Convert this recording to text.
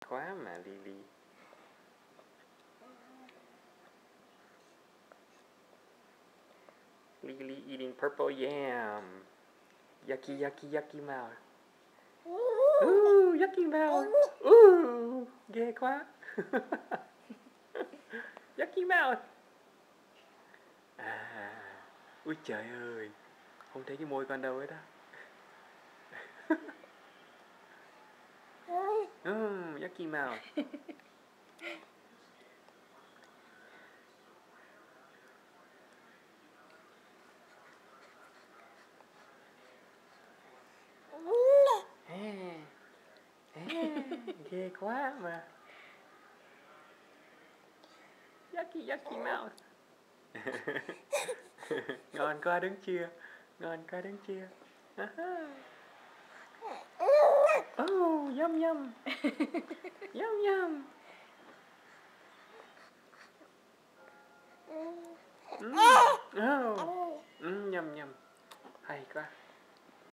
Quá mà Lily. Lily eating purple yam. Yucky, yucky, yucky mouth. Yucky mouth. Ghê quá. Yucky mouth. Ui trời ơi, không thấy cái môi con đâu hết á. Yucky mouth. Ghê quá mà. Yucky, yucky mouth. Ngon quá đúng chưa? Ngon quá đúng chưa? Yum yum. Yum yum. Yum yum. Hay quá.